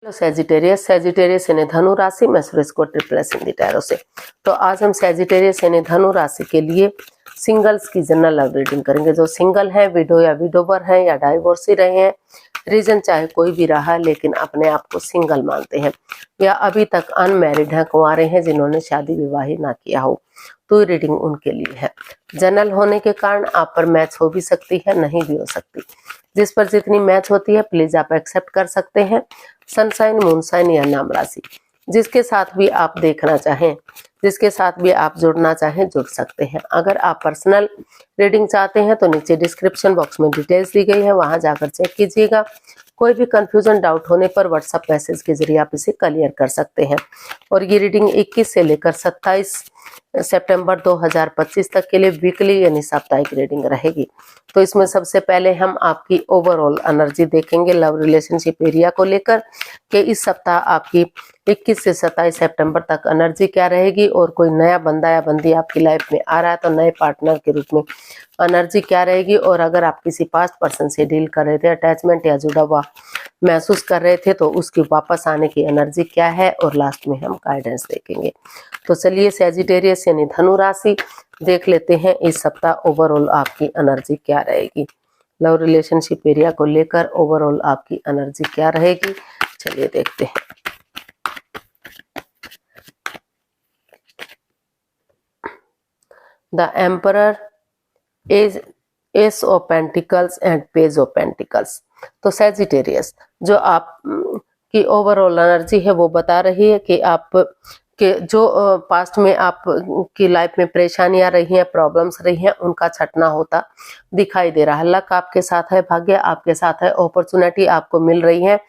Hello Sagittarius, Sagittarius यानी धनु राशि। मैं सुरेश को ट्रिपल हिंदी टैरो से। तो आज हम सेजिटेरियस यानी धनु राशि के लिए सिंगल्स की जनरल लव रीडिंग करेंगे। जो सिंगल हैं, विडो या विडोवर हैं या डाइवोर्सी रहे हैं, रीजन चाहे कोई भी रहा लेकिन अपने आप को सिंगल मानते हैं, या अभी तक अनमैरिड हैं, कुंवारे हैं, जिन्होंने शादी विवाह ना किया हो, तो रीडिंग उनके लिए है। जनरल होने के कारण आप पर मैच हो भी सकती है, नहीं भी हो सकती। जिस पर जितनी मैच होती है प्लीज आप एक्सेप्ट कर सकते हैं। सनसाइन, मूनसाइन या नाम राशि, जिसके साथ भी आप देखना चाहें, जिसके साथ भी आप जुड़ना चाहें, जुड़ सकते हैं। अगर आप पर्सनल रीडिंग चाहते हैं तो नीचे डिस्क्रिप्शन बॉक्स में डिटेल्स दी गई है, वहां जाकर चेक कीजिएगा। कोई भी कंफ्यूजन, डाउट होने पर व्हाट्सएप मैसेज के जरिए आप इसे क्लियर कर सकते हैं। और ये रीडिंग 21 से लेकर 27 सितंबर 2025 तक के लिए वीकली यानी साप्ताहिक रीडिंग रहेगी। तो इसमें सबसे पहले हम आपकी ओवरऑल एनर्जी देखेंगे लव रिलेशनशिप एरिया को लेकर, कि इस सप्ताह आपकी 21 से 27 सितंबर तक एनर्जी क्या रहेगी, और कोई नया बंदा या बंदी आपकी लाइफ में आ रहा है तो नए पार्टनर के रूप में एनर्जी क्या रहेगी। और अगर आप किसी पास्ट पर्सन से डील कर रहे थे, अटैचमेंट या जुड़ा हुआ महसूस कर रहे थे, तो उसकी वापस आने की एनर्जी क्या है, और लास्ट में हम गाइडेंस देखेंगे। तो चलिए सैजिटेरियस यानी धनु राशि देख लेते हैं इस सप्ताह ओवरऑल आपकी एनर्जी क्या रहेगी। लव रिलेशनशिप एरिया को लेकर ओवरऑल आपकी एनर्जी क्या रहेगी, चलिए देखते हैं। The emperor, S of pentacles and page of pentacles. तो सैजिटेरियस, जो आप की ओवरऑल एनर्जी है वो बता रही है कि आप कि जो पास्ट में आप की लाइफ में परेशानियां रही हैं, प्रॉब्लम्स रही हैं, उनका छटना होता दिखाई दे रहा है। लक आपके साथ है, भाग्य आपके साथ है, अपॉर्चुनिटी आपको मिल रही है,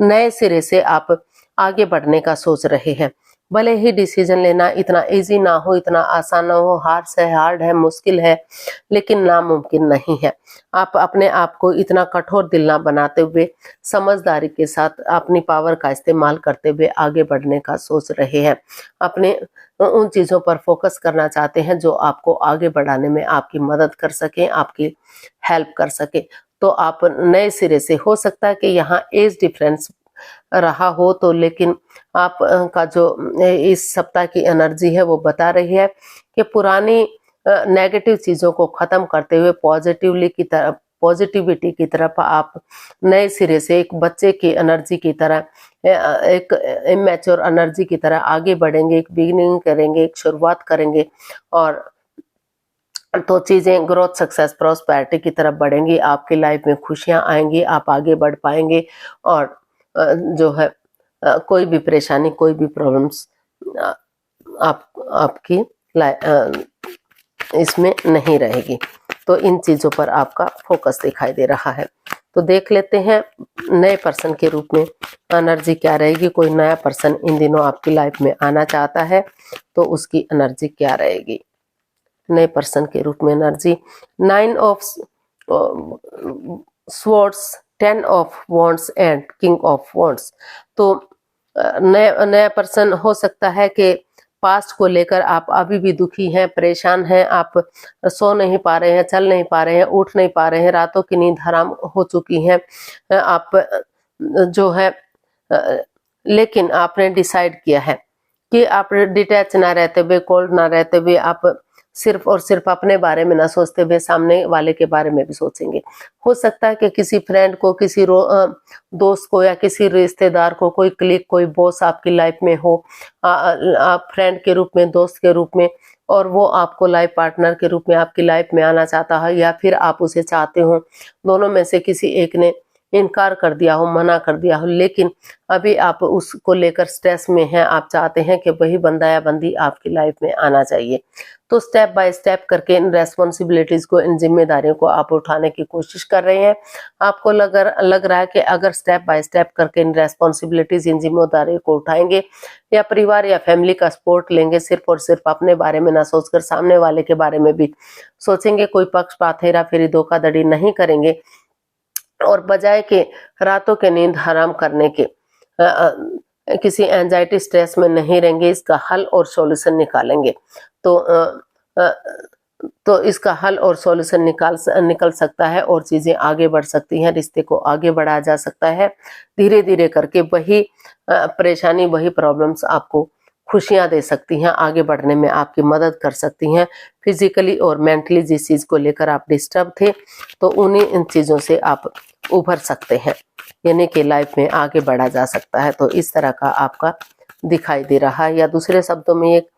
नए सिरे से आप आगे बढ़ने का सोच रहे हैं। भले ही डिसीजन लेना इतना इजी ना हो, इतना आसान ना हो, हार्ड है, मुश्किल है, लेकिन नामुमकिन नहीं है। आप अपने आप को इतना कठोर दिल ना बनाते हुए समझदारी के साथ अपनी पावर का इस्तेमाल करते हुए आगे बढ़ने का सोच रहे हैं। अपने उन चीज़ों पर फोकस करना चाहते हैं जो आपको आगे बढ़ाने में आपकी मदद कर सकें, आपकी हेल्प कर सके। तो आप नए सिरे से, हो सकता है कि यहाँ एज डिफरेंस रहा हो तो, लेकिन आप का जो इस सप्ताह की एनर्जी है वो बता रही है कि पुरानी नेगेटिव चीजों को खत्म करते हुए पॉजिटिविटी की तरफ आप नए सिरे से एक बच्चे की एनर्जी की तरह, एक इमेच्योर एनर्जी की तरह आगे बढ़ेंगे, एक बिगिनिंग करेंगे, एक शुरुआत करेंगे, और तो चीजें ग्रोथ, सक्सेस, प्रॉस्पेरिटी की तरफ बढ़ेंगी। आपकी लाइफ में खुशियां आएंगी, आप आगे बढ़ पाएंगे, और जो है कोई भी परेशानी, कोई भी प्रॉब्लम्स आपकी इसमें नहीं रहेगी। तो इन चीजों पर आपका फोकस दिखाई दे रहा है। तो देख लेते हैं नए पर्सन के रूप में एनर्जी क्या रहेगी। कोई नया पर्सन इन दिनों आपकी लाइफ में आना चाहता है तो उसकी एनर्जी क्या रहेगी। नए पर्सन के रूप में energy, 9 of swords, 10 of wands and king of wands. तो नया पर्सन हो सकता है कि पास्ट को लेकर आप अभी भी दुखी हैं, परेशान हैं, आप सो नहीं पा रहे हैं, चल नहीं पा रहे हैं, उठ नहीं पा रहे हैं, रातों की नींद हराम हो चुकी है आप जो है, लेकिन आपने डिसाइड किया है कि आप डिटैच ना रहते हुए, कोल्ड ना रहते हुए, आप सिर्फ और सिर्फ अपने बारे में ना सोचते हुए सामने वाले के बारे में भी सोचेंगे। हो सकता है कि किसी फ्रेंड को, किसी दोस्त को या किसी रिश्तेदार को, कोई क्लिक, कोई बॉस आपकी लाइफ में हो, आप फ्रेंड के रूप में, दोस्त के रूप में, और वो आपको लाइफ पार्टनर के रूप में आपकी लाइफ में आना चाहता है, या फिर आप उसे चाहते हो। दोनों में से किसी एक ने इनकार कर दिया हो, मना कर दिया हो, लेकिन अभी आप उसको लेकर स्ट्रेस में हैं। आप चाहते हैं कि वही बंदा या बंदी आपकी लाइफ में आना चाहिए। तो स्टेप बाय स्टेप करके इन रेस्पॉन्सिबिलिटीज को, इन जिम्मेदारियों को आप उठाने की कोशिश कर रहे हैं। आपको लग रहा है कि अगर स्टेप बाय स्टेप करके इन रेस्पॉन्सिबिलिटीज, इन जिम्मेदारियों को उठाएंगे, या परिवार या फैमिली का सपोर्ट लेंगे, सिर्फ और सिर्फ अपने बारे में ना सोचकर सामने वाले के बारे में भी सोचेंगे, कोई पक्षपात, हेरा फेरी, धोखाधड़ी नहीं करेंगे, और बजाय के रातों के नींद हराम करने के किसी एंजाइटी, स्ट्रेस में नहीं रहेंगे, इसका हल और सॉल्यूशन निकालेंगे। तो तो इसका हल और सॉल्यूशन निकल सकता है और चीजें आगे बढ़ सकती हैं, रिश्ते को आगे बढ़ाया जा सकता है। धीरे धीरे करके वही परेशानी, वही प्रॉब्लम्स आपको खुशियां दे सकती हैं, आगे बढ़ने में आपकी मदद कर सकती हैं। फिजिकली और मेंटली जिस चीज को लेकर आप डिस्टर्ब थे, तो उन्हीं इन चीजों से आप उभर सकते हैं, यानी कि लाइफ में आगे बढ़ा जा सकता है। तो इस तरह का आपका दिखाई दे रहा है, या दूसरे शब्दों में एक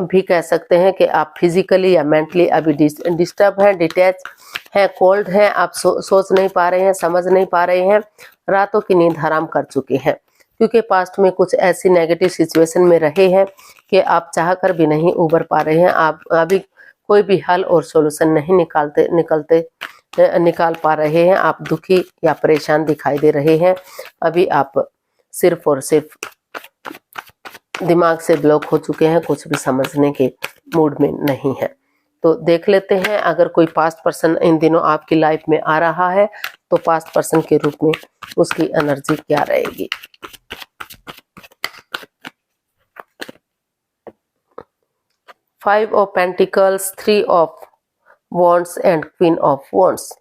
भी कह सकते हैं कि आप फिजिकली या मेंटली अभी डिस्टर्ब हैं, डिटैच हैं, कोल्ड हैं, आप सोच नहीं पा रहे हैं, समझ नहीं पा रहे हैं, रातों की नींद हराम कर चुके हैं, क्योंकि पास्ट में कुछ ऐसी नेगेटिव सिचुएशन में रहे हैं कि आप चाह कर भी नहीं उबर पा रहे हैं। आप अभी कोई भी हल और सॉल्यूशन नहीं निकाल पा रहे हैं। आप दुखी या परेशान दिखाई दे रहे हैं। अभी आप सिर्फ और सिर्फ दिमाग से ब्लॉक हो चुके हैं, कुछ भी समझने के मूड में नहीं है। तो देख लेते हैं, अगर कोई पास्ट पर्सन इन दिनों आपकी लाइफ में आ रहा है तो पास्ट पर्सन के रूप में उसकी एनर्जी क्या रहेगी। Five of pentacles, three of wands and queen of wands.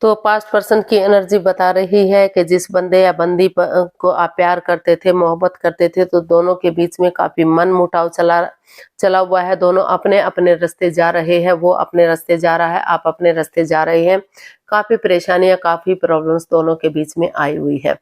तो पास्ट पर्सन की एनर्जी बता रही है कि जिस बंदे या बंदी को आप प्यार करते थे, मोहब्बत करते थे, तो दोनों के बीच में काफी मन मुटाव चला हुआ है। दोनों अपने अपने रास्ते जा रहे हैं, वो अपने रास्ते जा रहा है, आप अपने रास्ते जा रहे हैं। काफी परेशानियां, काफी प्रॉब्लम्स दोनों के बीच में आई हुई है।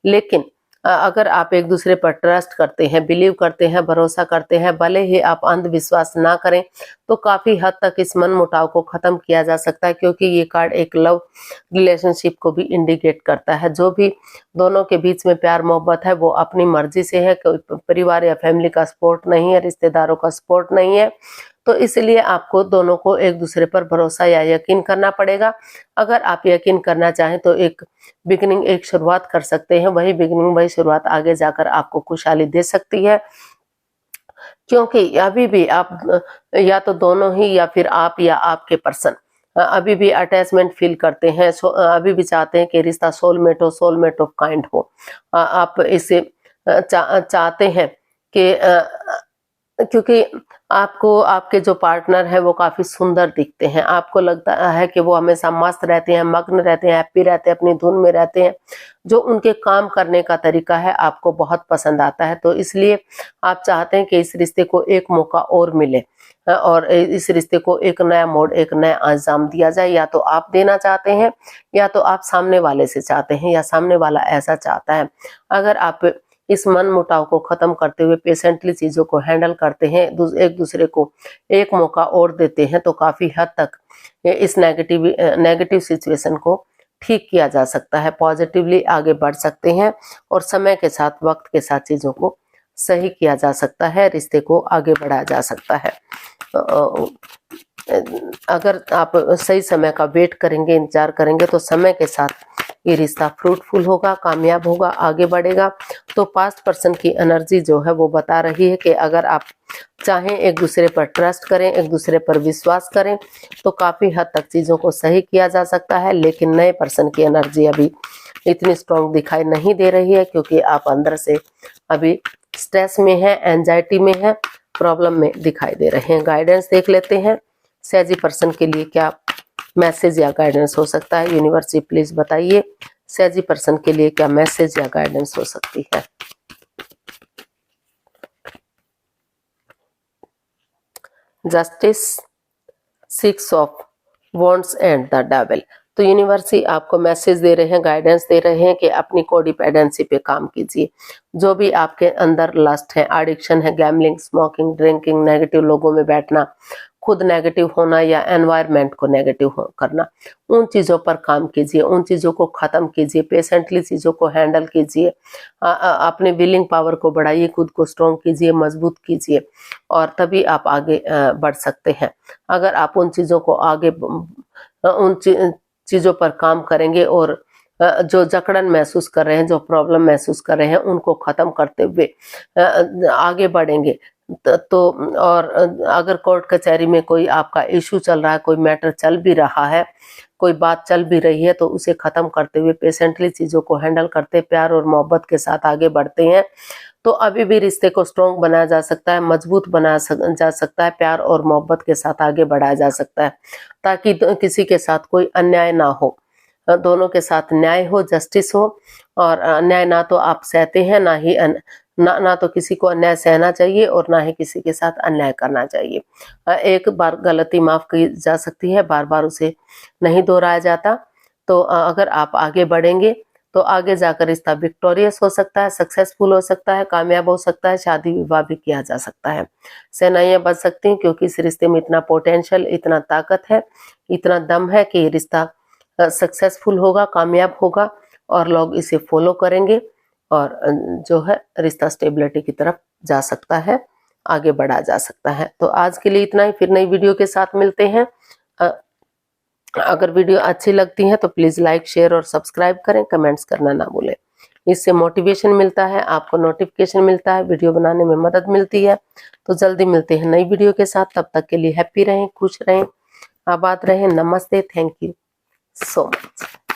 लेकिन अगर आप एक दूसरे पर ट्रस्ट करते हैं, बिलीव करते हैं, भरोसा करते हैं, भले ही आप अंधविश्वास ना करें, तो काफी हद तक इस मन मुटाव को खत्म किया जा सकता है, क्योंकि ये कार्ड एक लव रिलेशनशिप को भी इंडिकेट करता है। जो भी दोनों के बीच में प्यार मोहब्बत है वो अपनी मर्जी से है, कोई परिवार या फैमिली का सपोर्ट नहीं है, रिश्तेदारों का सपोर्ट नहीं है। तो इसलिए आपको दोनों को एक दूसरे पर भरोसा या यकीन करना पड़ेगा। अगर आप यकीन करना चाहें तो एक बिगिनिंग, एक शुरुआत कर सकते हैं। वही बिगिनिंग, वही शुरुआत आगे जाकर आपको खुशहाली दे सकती है, क्योंकि अभी भी आप या तो दोनों ही, या फिर आप या आपके पर्सन अभी भी अटैचमेंट फील करते हैं, अभी भी चाहते हैं कि रिश्ता सोलमेट ऑफ काइंड हो। आप इसे चाहते हैं कि क्योंकि आपको आपके जो पार्टनर है वो काफी सुंदर दिखते हैं। आपको लगता है कि वो हमेशा मस्त रहते हैं, मग्न रहते हैं, हैप्पी रहते हैं, अपनी धुन में रहते हैं। जो उनके काम करने का तरीका है आपको बहुत पसंद आता है। तो इसलिए आप चाहते हैं कि इस रिश्ते को एक मौका और मिले और इस रिश्ते को एक नया मोड़, एक नया अंजाम दिया जाए। या तो आप देना चाहते हैं, या तो आप सामने वाले से चाहते हैं, या सामने वाला ऐसा चाहता है। अगर आप इस मन मुटाव को खत्म करते हुए पेशेंटली चीजों को हैंडल करते हैं, एक दूसरे को एक मौका और देते हैं, तो काफी हद तक इस नेगेटिव सिचुएशन को ठीक किया जा सकता है। पॉजिटिवली आगे बढ़ सकते हैं और समय के साथ, वक्त के साथ चीजों को सही किया जा सकता है, रिश्ते को आगे बढ़ाया जा सकता है। अगर आप सही समय का वेट करेंगे, इंतजार करेंगे, तो समय के साथ ये रिश्ता फ्रूटफुल होगा, कामयाब होगा, आगे बढ़ेगा। तो पास्ट पर्सन की एनर्जी जो है वो बता रही है कि अगर आप चाहें एक दूसरे पर ट्रस्ट करें, एक दूसरे पर विश्वास करें, तो काफी हद तक चीजों को सही किया जा सकता है। लेकिन नए पर्सन की एनर्जी अभी इतनी स्ट्रॉन्ग दिखाई नहीं दे रही है, क्योंकि आप अंदर से अभी स्ट्रेस में है, एंजाइटी में है, प्रॉब्लम में दिखाई दे रहे हैं। गाइडेंस देख लेते हैं, सैजी पर्सन के लिए क्या मैसेज या गाइडेंस हो सकता है। यूनिवर्स जी प्लीज बताइए, सैजी पर्सन के लिए क्या मैसेज या गाइडेंस हो सकती है। Justice, six of wands and the devil. तो यूनिवर्स ही आपको मैसेज दे रहे हैं, गाइडेंस दे रहे हैं कि अपनी कोडिपेंडेंसी पे काम कीजिए। जो भी आपके अंदर लस्ट है, एडिक्शन है, गैम्बलिंग, स्मोकिंग, ड्रिंकिंग, नेगेटिव लोगों में बैठना, खुद नेगेटिव होना या एनवायरनमेंट को नेगेटिव करना, उन चीज़ों पर काम कीजिए, उन चीज़ों को ख़त्म कीजिए, पेशेंटली चीज़ों को हैंडल कीजिए, अपने विलिंग पावर को बढ़ाइए, खुद को स्ट्रॉन्ग कीजिए, मजबूत कीजिए, और तभी आप आगे बढ़ सकते हैं। अगर आप उन चीज़ों को आगे उन चीज़ों पर काम करेंगे और जो जकड़न महसूस कर रहे हैं, जो प्रॉब्लम महसूस कर रहे हैं, उनको ख़त्म करते हुए आगे बढ़ेंगे तो और अगर कोर्ट कचहरी में कोई आपका इशू चल रहा है, कोई मैटर चल भी रहा है, कोई बात चल भी रही है, तो उसे ख़त्म करते हुए पेशेंटली चीज़ों को हैंडल करते, प्यार और मोहब्बत के साथ आगे बढ़ते हैं, तो अभी भी रिश्ते को स्ट्रॉन्ग बनाया जा सकता है, मजबूत बनाया जा सकता है, प्यार और मोहब्बत के साथ आगे बढ़ाया जा सकता है, ताकि किसी के साथ कोई अन्याय ना हो, दोनों के साथ न्याय हो, जस्टिस हो। और अन्याय ना तो आप सहते हैं, ना तो किसी को अन्याय सहना चाहिए और ना ही किसी के साथ अन्याय करना चाहिए। एक बार गलती माफ की जा सकती है, बार बार उसे नहीं दोहराया जाता। तो अगर आप आगे बढ़ेंगे तो आगे जाकर रिश्ता विक्टोरियस हो सकता है, सक्सेसफुल हो सकता है, कामयाब हो सकता है, शादी विवाह भी किया जा सकता है। सेनाइयां बच सकती हैं, क्योंकि इस रिश्ते में इतना पोटेंशियल, इतना ताकत है, इतना दम है कि रिश्ता सक्सेसफुल होगा, कामयाब होगा और लोग इसे फॉलो करेंगे और जो है रिश्ता स्टेबिलिटी की तरफ जा सकता है, आगे बढ़ा जा सकता है। तो आज के लिए इतना ही, फिर नई वीडियो के साथ मिलते हैं। अगर वीडियो अच्छी लगती है तो प्लीज लाइक, शेयर और सब्सक्राइब करें, कमेंट्स करना ना भूलें। इससे मोटिवेशन मिलता है, आपको नोटिफिकेशन मिलता है, वीडियो बनाने में मदद मिलती है। तो जल्दी मिलते हैं नई वीडियो के साथ, तब तक के लिए हैप्पी रहें, खुश रहें, आबाद रहें। नमस्ते, थैंक यू so much.